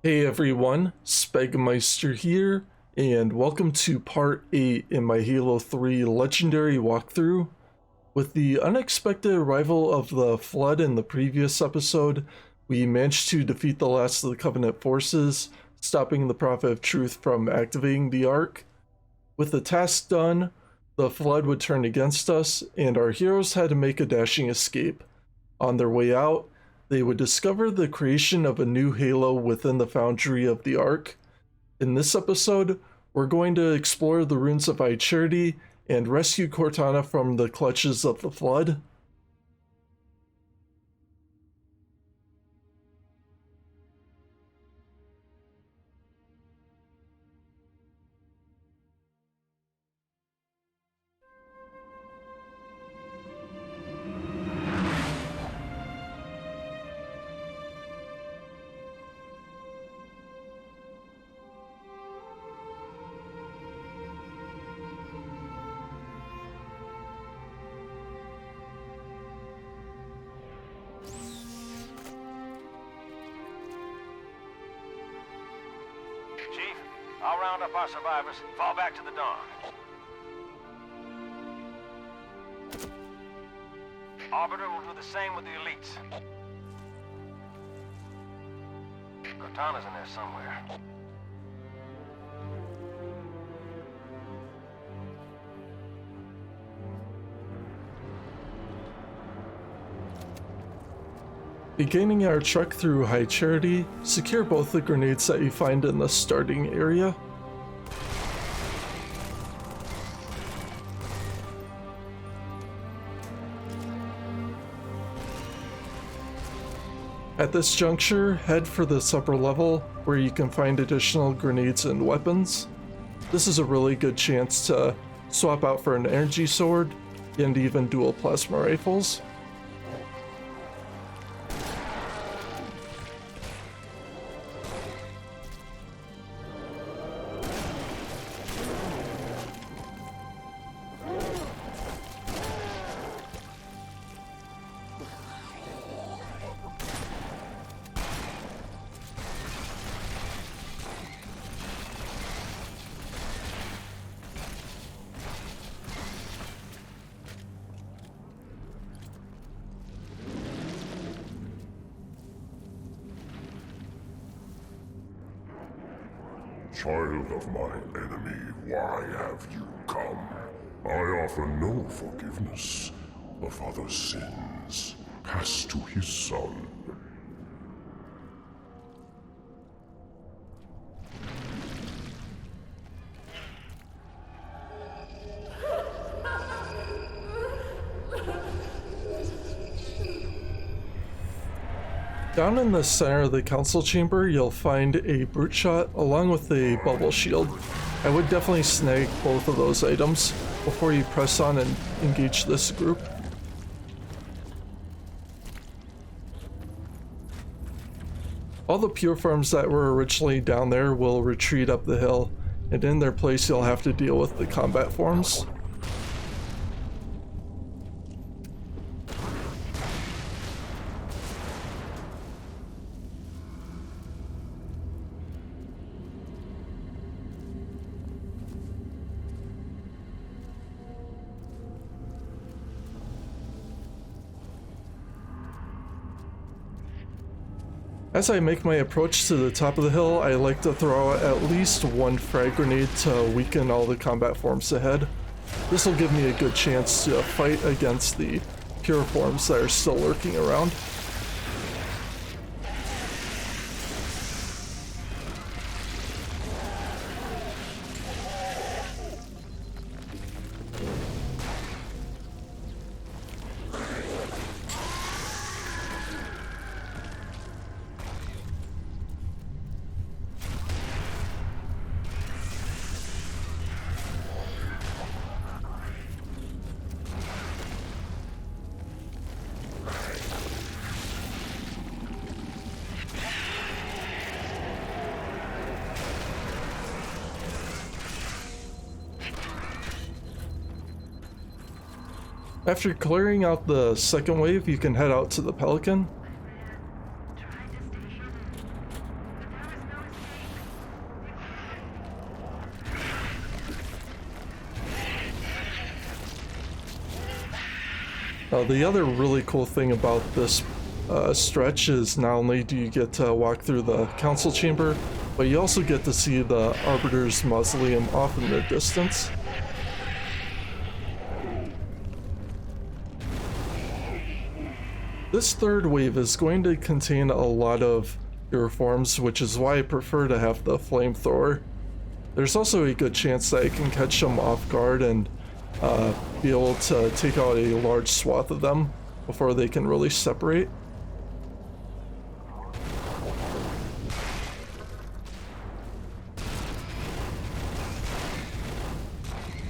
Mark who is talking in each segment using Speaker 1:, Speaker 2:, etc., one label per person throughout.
Speaker 1: Hey everyone, Spegmeister here, and welcome to part 8 in my Halo 3 Legendary walkthrough. With the unexpected arrival of the Flood in the previous episode, we managed to defeat the last of the Covenant forces, stopping the Prophet of Truth from activating the Ark. With the task done, the Flood would turn against us, and our heroes had to make a dashing escape. On their way out, they would discover the creation of a new Halo within the foundry of the Ark. In this episode, we're going to explore the ruins of High Charity and rescue Cortana from the clutches of the Flood.
Speaker 2: Chief, I'll round up our survivors, fall back to the dawn. Arbiter will do the same with the elites. Cortana's in there somewhere.
Speaker 1: Beginning our trek through High Charity, secure both the grenades that you find in the starting area. At this juncture, head for this upper level where you can find additional grenades and weapons. This is a really good chance to swap out for an energy sword and even dual plasma rifles.
Speaker 3: Child of my enemy, why have you come? I offer no forgiveness. The father's sins pass to his son.
Speaker 1: Down in the center of the council chamber, you'll find a brute shot along with a bubble shield. I would definitely snag both of those items before you press on and engage this group. All the pure forms that were originally down there will retreat up the hill, and in their place you'll have to deal with the combat forms. As I make my approach to the top of the hill, I like to throw out at least one frag grenade to weaken all the combat forms ahead. This will give me a good chance to fight against the pure forms that are still lurking around. After clearing out the second wave, you can head out to the Pelican.
Speaker 4: Tried to stay hidden, but there was no
Speaker 1: The other really cool thing about this stretch is not only do you get to walk through the council chamber, but you also get to see the Arbiter's mausoleum off in the distance. This third wave is going to contain a lot of your forms, which is why I prefer to have the flamethrower. There's also a good chance that I can catch them off guard and be able to take out a large swath of them before they can really separate.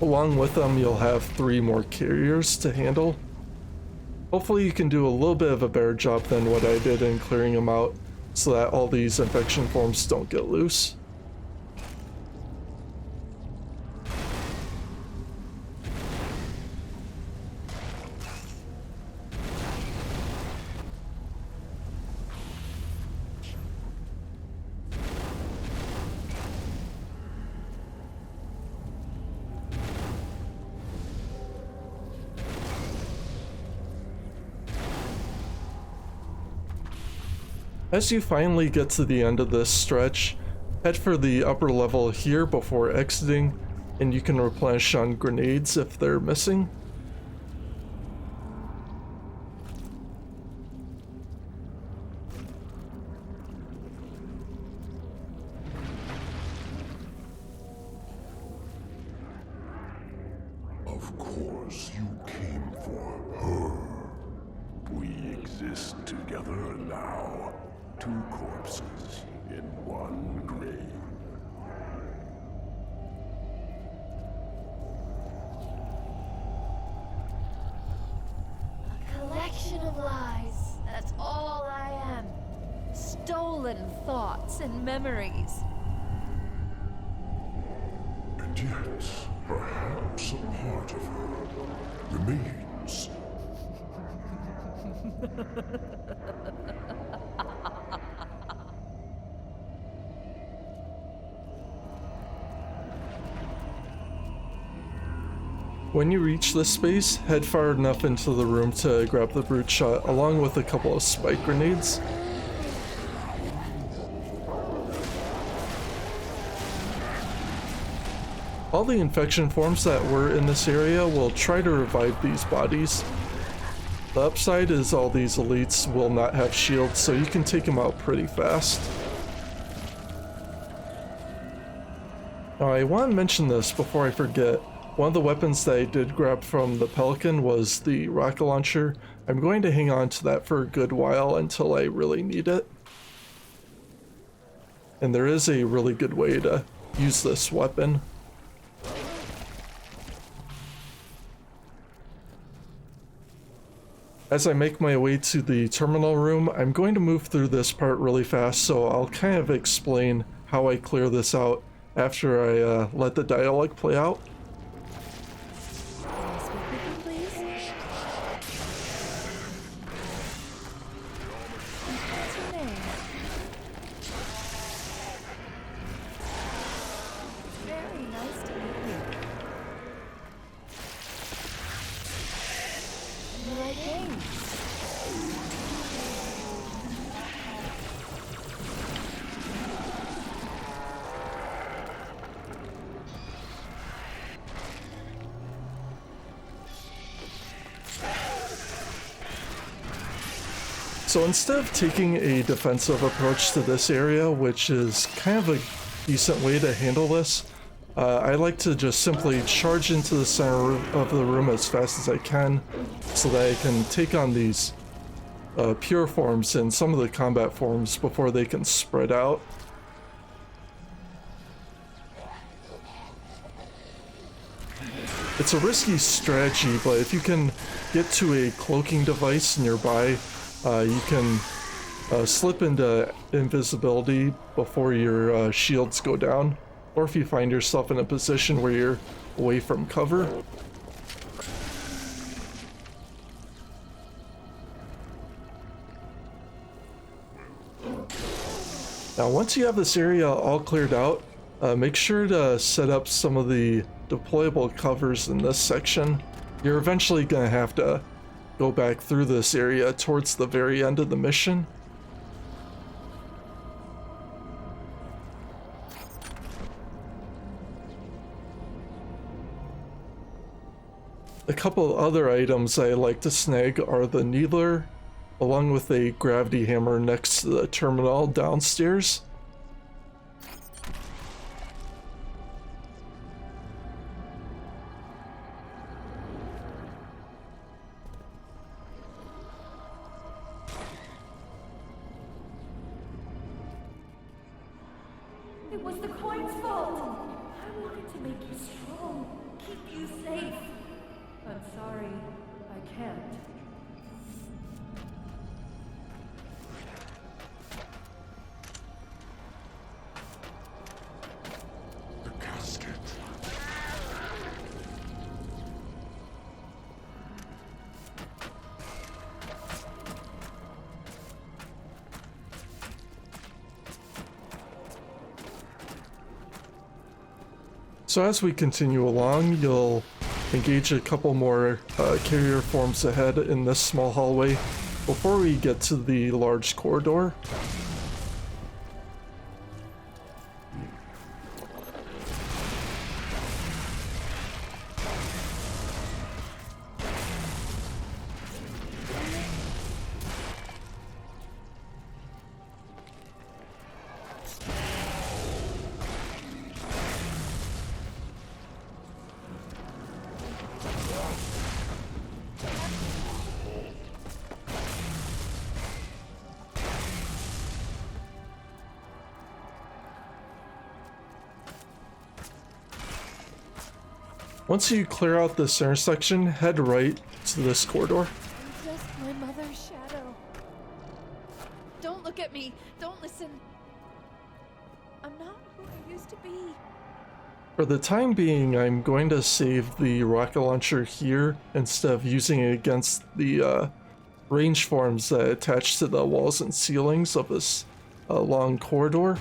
Speaker 1: Along with them, you'll have 3 more carriers to handle. Hopefully you can do a little bit of a better job than what I did in clearing them out, so that all these infection forms don't get loose. As you finally get to the end of this stretch, head for the upper level here before exiting, and you can replenish on grenades if they're missing.
Speaker 3: Of course, you came for her. We exist together now. 2 corpses in 1 grave.
Speaker 4: A collection of lies. That's all I am. Stolen thoughts and memories.
Speaker 3: And yet, perhaps a part of her remains.
Speaker 1: When you reach this space, head far enough into the room to grab the brute shot along with a couple of spike grenades. All the infection forms that were in this area will try to revive these bodies. The upside is all these elites will not have shields, so you can take them out pretty fast. Now I want to mention this before I forget. One of the weapons that I did grab from the Pelican was the rocket launcher. I'm going to hang on to that for a good while until I really need it. And there is a really good way to use this weapon. As I make my way to the terminal room, I'm going to move through this part really fast, so I'll kind of explain how I clear this out after I let the dialogue play out. So instead of taking a defensive approach to this area, which is kind of a decent way to handle this, I like to just simply charge into the center of the room as fast as I can so that I can take on these pure forms and some of the combat forms before they can spread out. It's a risky strategy, but if you can get to a cloaking device nearby, you can slip into invisibility before your shields go down, or if you find yourself in a position where you're away from cover. Now once you have this area all cleared out, make sure to set up some of the deployable covers in this section. You're eventually going to have to go back through this area towards the very end of the mission. A couple other items I like to snag are the needler, along with a gravity hammer next to the terminal downstairs.
Speaker 4: It was the coin's fault. I wanted to make you strong, keep you safe. I'm sorry, I can't.
Speaker 3: The casket.
Speaker 1: So as we continue along, you'll engage a couple more carrier forms ahead in this small hallway before we get to the large corridor. Once you clear out this intersection, head right to this corridor.
Speaker 4: I'm just my mother's shadow. Don't look at me. Don't listen. I'm not who I used to be.
Speaker 1: For the time being, I'm going to save the rocket launcher here instead of using it against the range forms that attach to the walls and ceilings of this long corridor.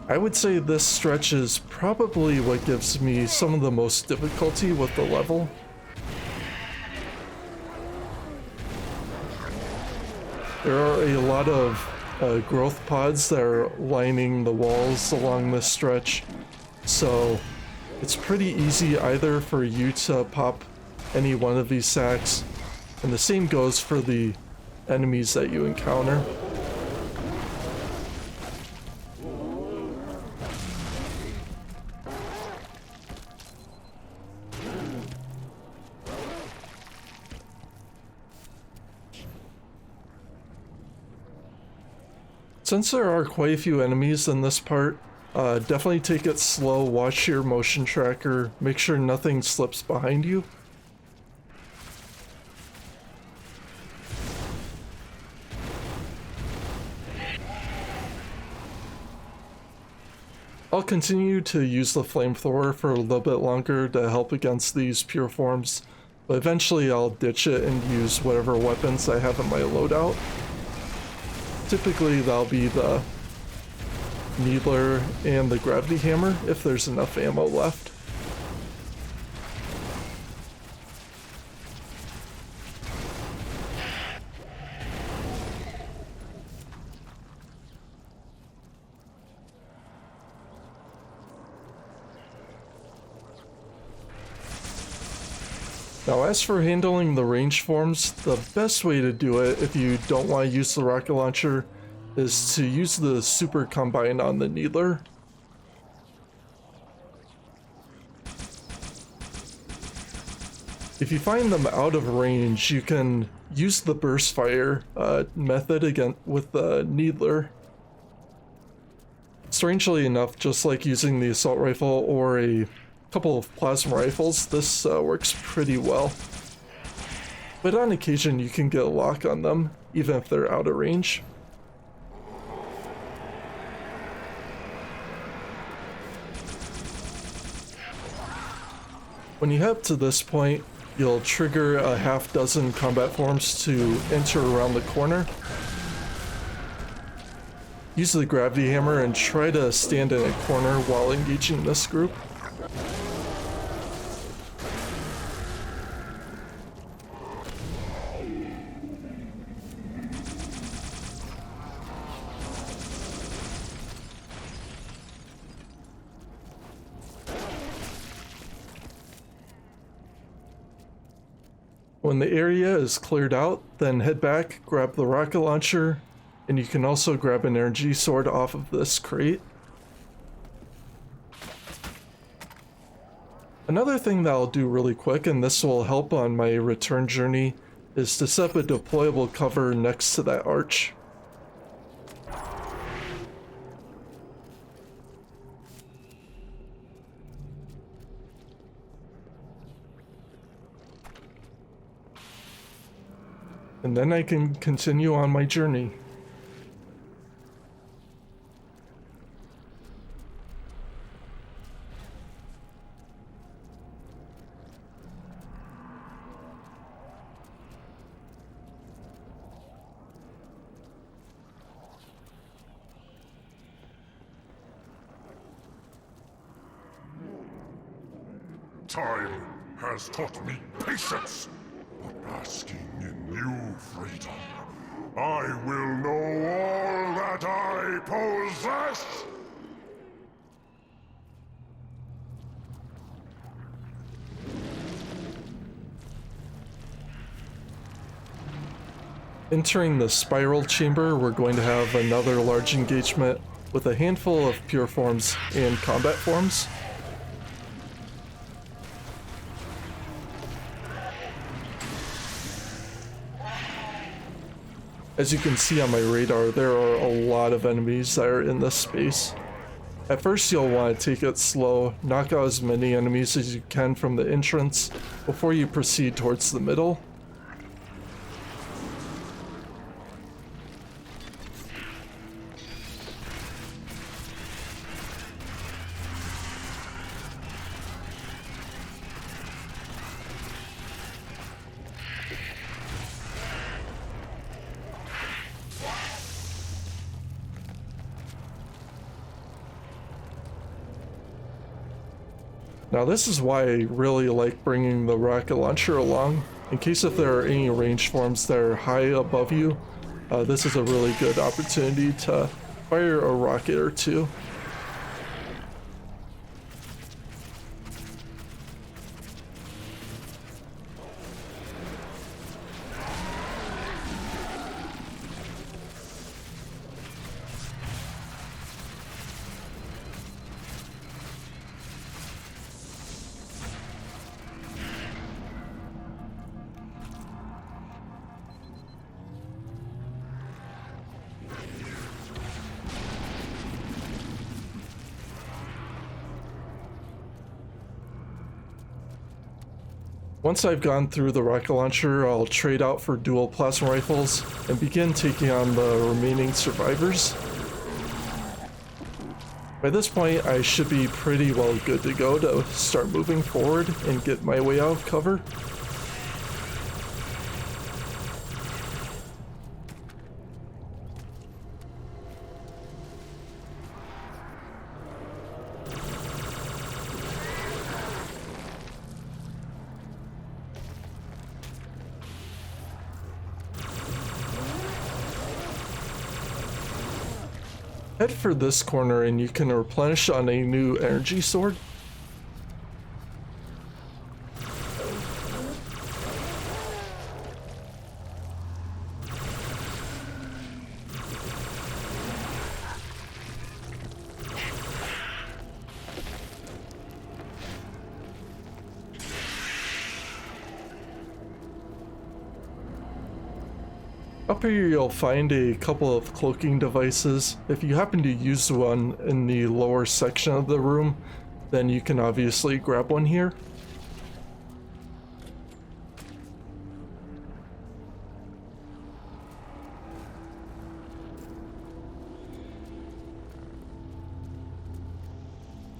Speaker 1: I would say this stretch is probably what gives me some of the most difficulty with the level. There are a lot of growth pods that are lining the walls along this stretch, so it's pretty easy either for you to pop any one of these sacks, and the same goes for the enemies that you encounter. Since there are quite a few enemies in this part, definitely take it slow, watch your motion tracker, make sure nothing slips behind you. I'll continue to use the flamethrower for a little bit longer to help against these pure forms, but eventually I'll ditch it and use whatever weapons I have in my loadout. Typically that'll be the needler and the gravity hammer if there's enough ammo left. Now, as for handling the range forms, the best way to do it if you don't want to use the rocket launcher is to use the super combine on the needler. If you find them out of range, you can use the burst fire method again with the needler. Strangely enough, just like using the assault rifle or a couple of plasma rifles, this works pretty well. But on occasion you can get a lock on them, even if they're out of range. When you head to this point, you'll trigger a half dozen combat forms to enter around the corner. Use the gravity hammer and try to stand in a corner while engaging this group. When the area is cleared out, then head back, grab the rocket launcher, and you can also grab an energy sword off of this crate. Another thing that I'll do really quick, and this will help on my return journey, is to set up a deployable cover next to that arch. And then I can continue on my journey.
Speaker 3: Time has taught me patience, but basking in new freedom, I will know all that I possess!
Speaker 1: Entering the spiral chamber, we're going to have another large engagement with a handful of pure forms and combat forms. As you can see on my radar, there are a lot of enemies that are in this space. At first you'll want to take it slow, knock out as many enemies as you can from the entrance before you proceed towards the middle. Now this is why I really like bringing the rocket launcher along. In case if there are any range forms that are high above you, this is a really good opportunity to fire a rocket or two. Once I've gone through the rocket launcher, I'll trade out for dual plasma rifles and begin taking on the remaining survivors. By this point, I should be pretty well good to go to start moving forward and get my way out of cover. Head for this corner and you can replenish on a new energy sword. Up here you'll find a couple of cloaking devices. If you happen to use one in the lower section of the room, then you can obviously grab one here.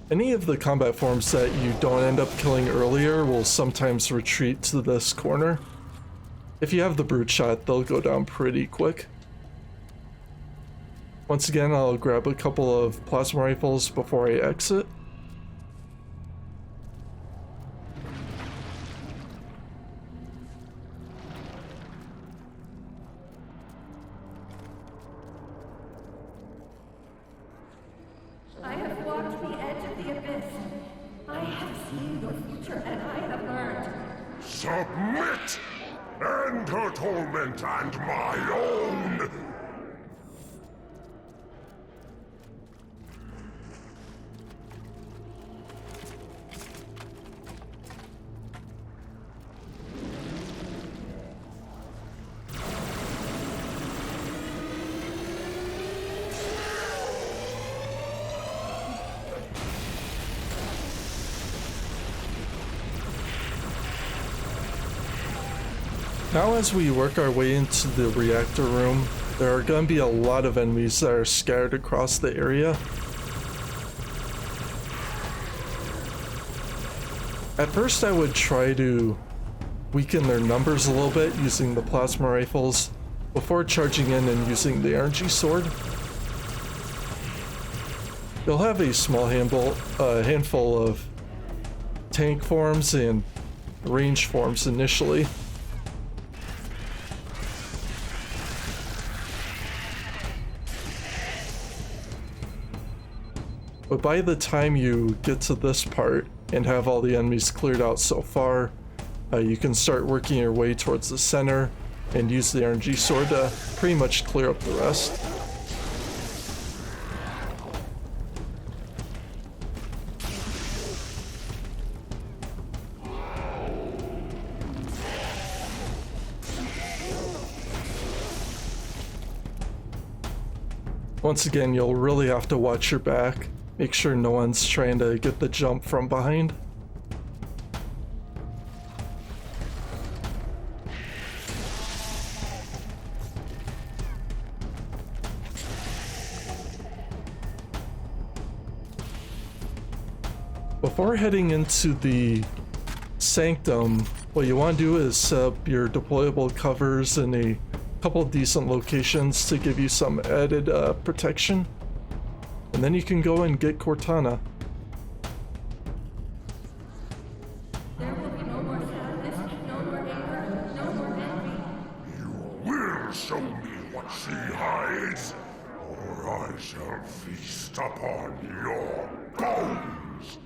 Speaker 1: Any of the combat forms that you don't end up killing earlier will sometimes retreat to this corner. If you have the brute shot, they'll go down pretty quick. Once again, I'll grab a couple of plasma rifles before I exit.
Speaker 5: I have walked the edge of the abyss. I have seen your future and I have learned.
Speaker 3: Submit! End her torment and my own!
Speaker 1: Now as we work our way into the reactor room, there are going to be a lot of enemies that are scattered across the area. At first I would try to weaken their numbers a little bit using the plasma rifles before charging in and using the energy sword. You'll have a small handful of tank forms and range forms initially. But by the time you get to this part and have all the enemies cleared out so far, you can start working your way towards the center and use the energy sword to pretty much clear up the rest. Once again, you'll really have to watch your back. Make sure no one's trying to get the jump from behind. Before heading into the sanctum, what you want to do is set up your deployable covers in a couple decent locations to give you some added protection. And then you can go and get Cortana.
Speaker 5: There will be no more sadness, no more anger, no more envy.
Speaker 3: You will show me what she hides, or I shall feast upon your bones!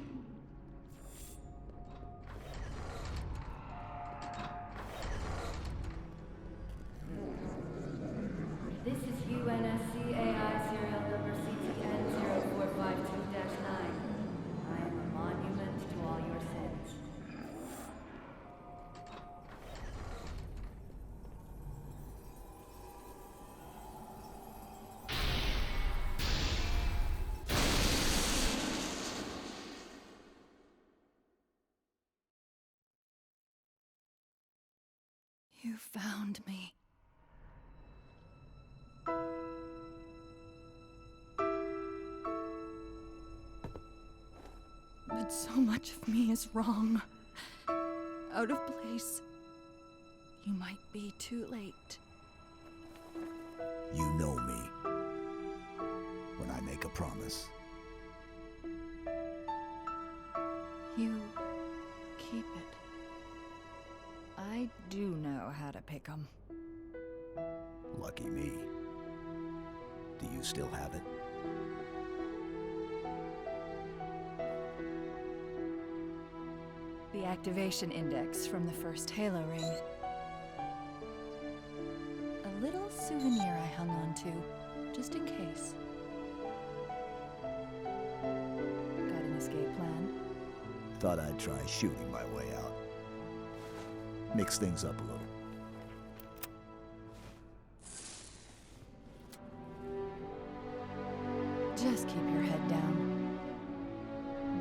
Speaker 5: This is UNSC serial number CTN 0452-9. I am a monument to all your sins.
Speaker 4: You found me. But so much of me is wrong. Out of place. You might be too late.
Speaker 6: You know me. When I make a promise.
Speaker 4: You keep it. I do know how to pick 'em.
Speaker 6: Lucky me. Do you still have it?
Speaker 4: The activation index from the first Halo ring. A little souvenir I hung on to, just in case. Got an escape plan?
Speaker 6: Thought I'd try shooting my way out. Mix things up a little.
Speaker 4: Just keep your head down.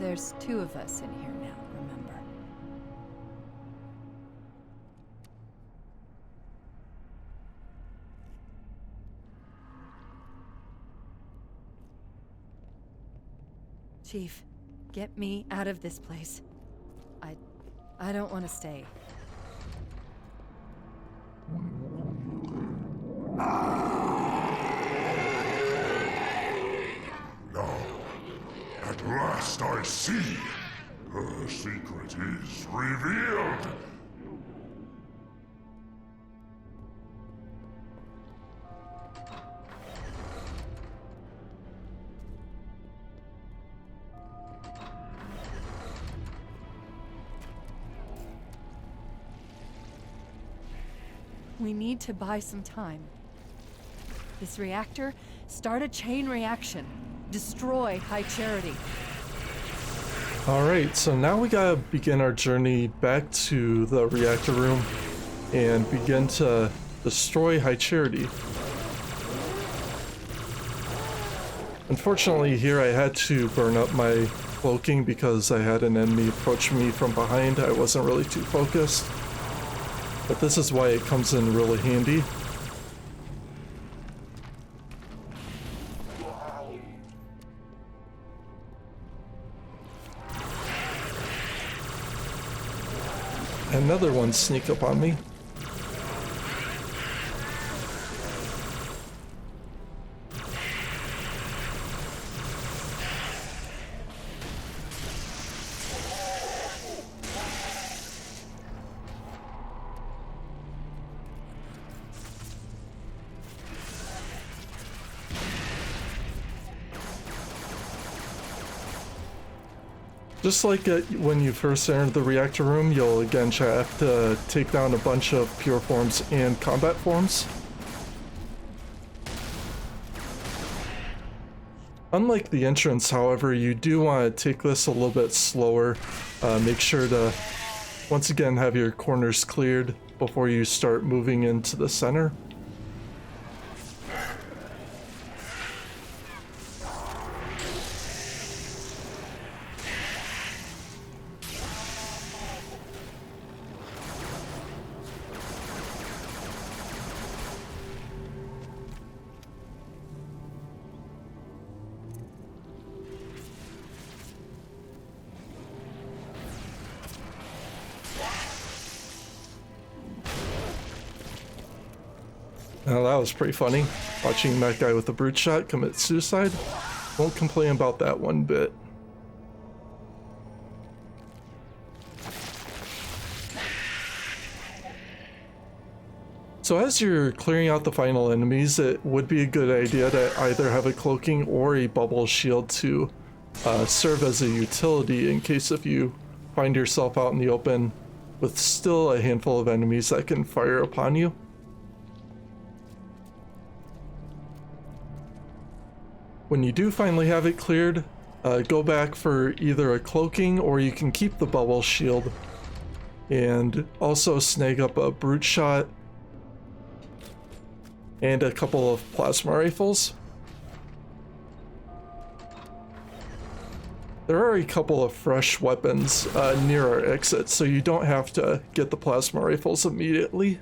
Speaker 4: There's 2 of us in here now, remember? Chief, get me out of this place. I don't want to stay.
Speaker 3: Now, at last I see. Her secret is revealed.
Speaker 4: We need to buy some time. This reactor, start a chain reaction. Destroy High Charity.
Speaker 1: Alright, so now we gotta begin our journey back to the reactor room and begin to destroy High Charity. Unfortunately, here I had to burn up my cloaking because I had an enemy approach me from behind. I wasn't really too focused. But this is why it comes in really handy. Another one sneak up on me. Just like when you first entered the reactor room, you'll again have to take down a bunch of pure forms and combat forms. Unlike the entrance, however, you do want to take this a little bit slower. Make sure to, once again, have your corners cleared before you start moving into the center. Now that was pretty funny, watching that guy with the brute shot commit suicide. Won't complain about that one bit. So as you're clearing out the final enemies, it would be a good idea to either have a cloaking or a bubble shield to serve as a utility in case if you find yourself out in the open with still a handful of enemies that can fire upon you. When you do finally have it cleared, go back for either a cloaking or you can keep the bubble shield and also snag up a brute shot and a couple of plasma rifles. There are a couple of fresh weapons near our exit, so you don't have to get the plasma rifles immediately.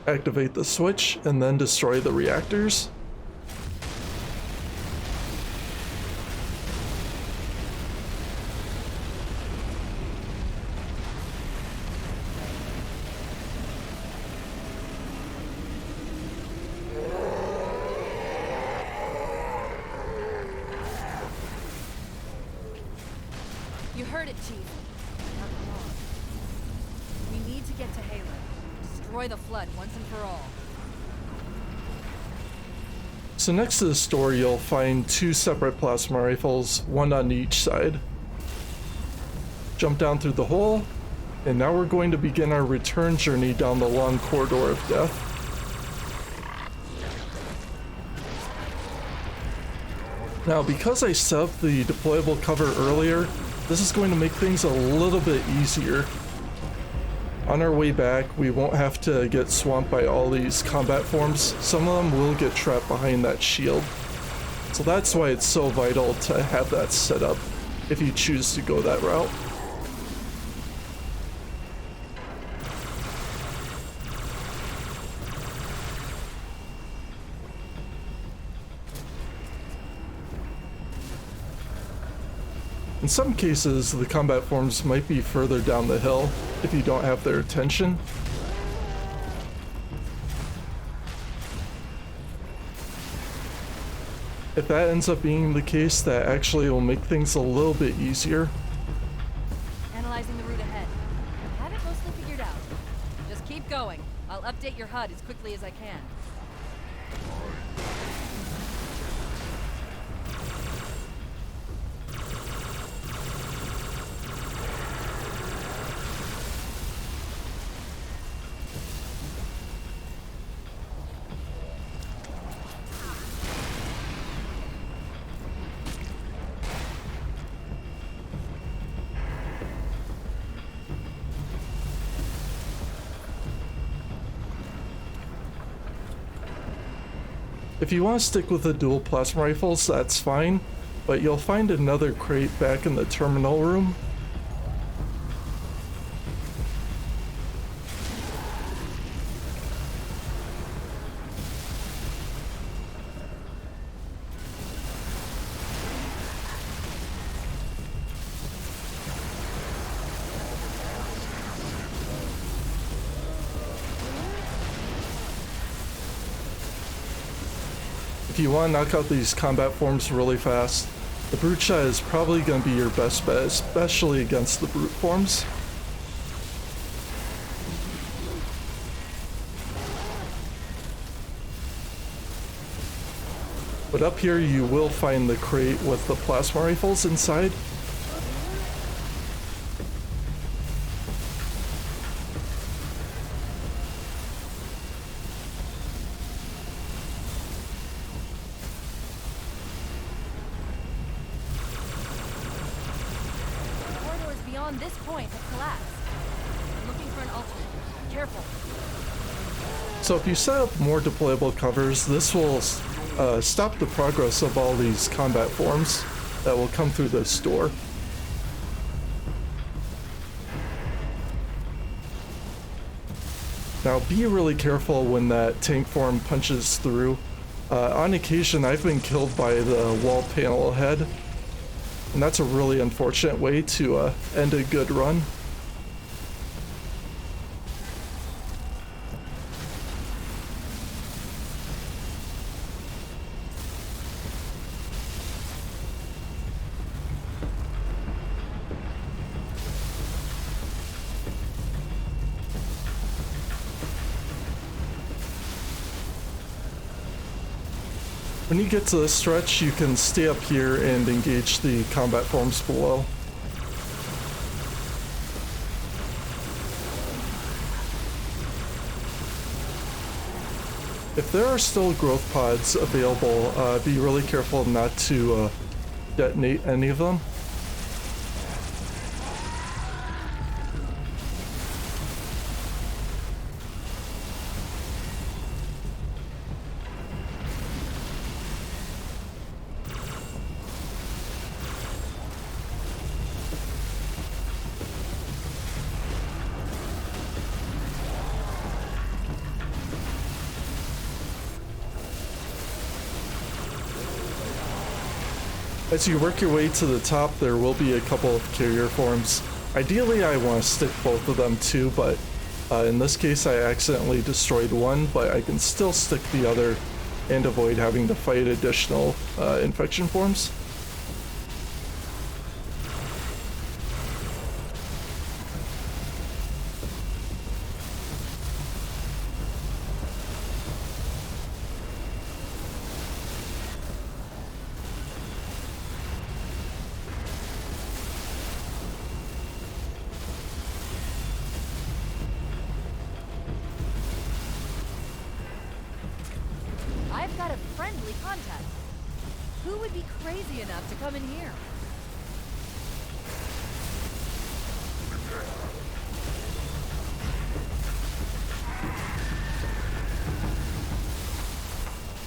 Speaker 1: Activate the switch and then destroy the reactors.
Speaker 4: You heard it, Chief. Not long. We need to get to Halo. Destroy the Flood once and for all.
Speaker 1: So next to the store, you'll find two separate plasma rifles, one on each side. Jump down through the hole, and now we're going to begin our return journey down the long corridor of death. Now, because I set up the deployable cover earlier, this is going to make things a little bit easier. On our way back, we won't have to get swamped by all these combat forms. Some of them will get trapped behind that shield. So that's why it's so vital to have that set up if you choose to go that route. In some cases, the combat forms might be further down the hill if you don't have their attention. If that ends up being the case, that actually will make things a little bit easier.
Speaker 4: Analyzing the route ahead. I have it mostly figured out. Just keep going. I'll update your HUD as quickly as I can.
Speaker 1: If you want to stick with the dual plasma rifles, that's fine, but you'll find another crate back in the terminal room. If you want to knock out these combat forms really fast, the brute shot is probably going to be your best bet, especially against the brute forms. But up here you will find the crate with the plasma rifles inside.
Speaker 5: This point has collapsed. I'm looking for an alternate. Careful.
Speaker 1: So if you set up more deployable covers, this will stop the progress of all these combat forms that will come through this door. Now be really careful when that tank form punches through. On occasion I've been killed by the wall panel ahead. And that's a really unfortunate way to end a good run. When you get to this stretch, you can stay up here and engage the combat forms below. If there are still growth pods available, be really careful not to detonate any of them. As you work your way to the top, there will be a couple of carrier forms. Ideally, I want to stick both of them too, but in this case, I accidentally destroyed one, but I can still stick the other and avoid having to fight additional infection forms.
Speaker 5: I've got a friendly contact. Who would be crazy enough to come in here?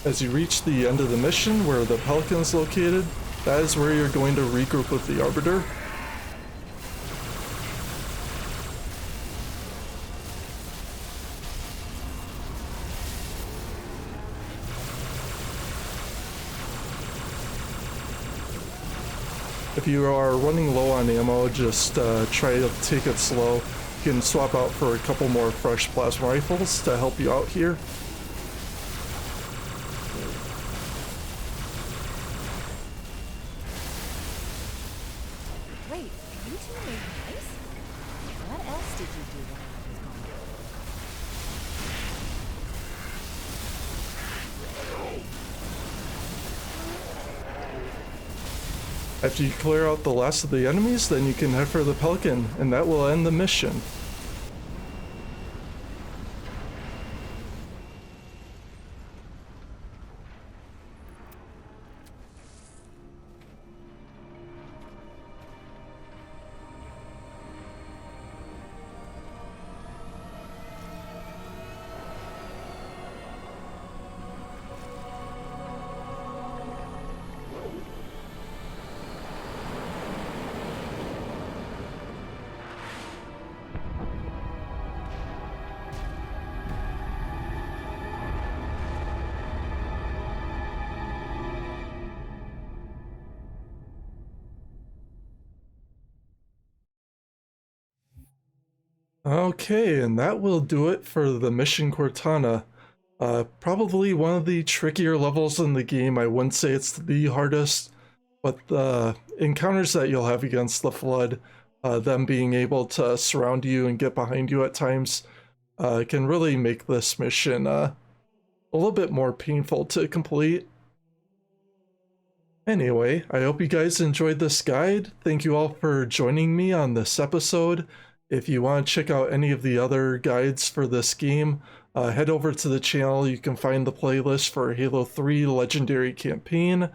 Speaker 1: As you reach the end of the mission where the Pelican is located, that is where you're going to regroup with the Arbiter. If you are running low on ammo, just try to take it slow. You can swap out for a couple more fresh plasma rifles to help you out here.
Speaker 5: Wait, you two made nice? What else did you do while I was gone?
Speaker 1: After you clear out the last of the enemies, then you can head for the Pelican, and that will end the mission. Okay, and that will do it for the mission Cortana. Probably one of the trickier levels in the game. I wouldn't say it's the hardest, but the encounters that you'll have against the Flood, them being able to surround you and get behind you at times, can really make this mission a little bit more painful to complete. Anyway, I hope you guys enjoyed this guide. Thank you all for joining me on this episode. If you want to check out any of the other guides for this game, head over to the channel. You can find the playlist for Halo 3 Legendary Campaign,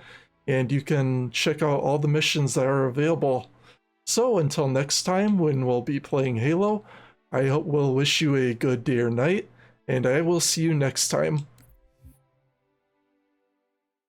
Speaker 1: and you can check out all the missions that are available. So until next time when we'll be playing Halo, I hope we'll wish you a good day or night, and I will see you next time.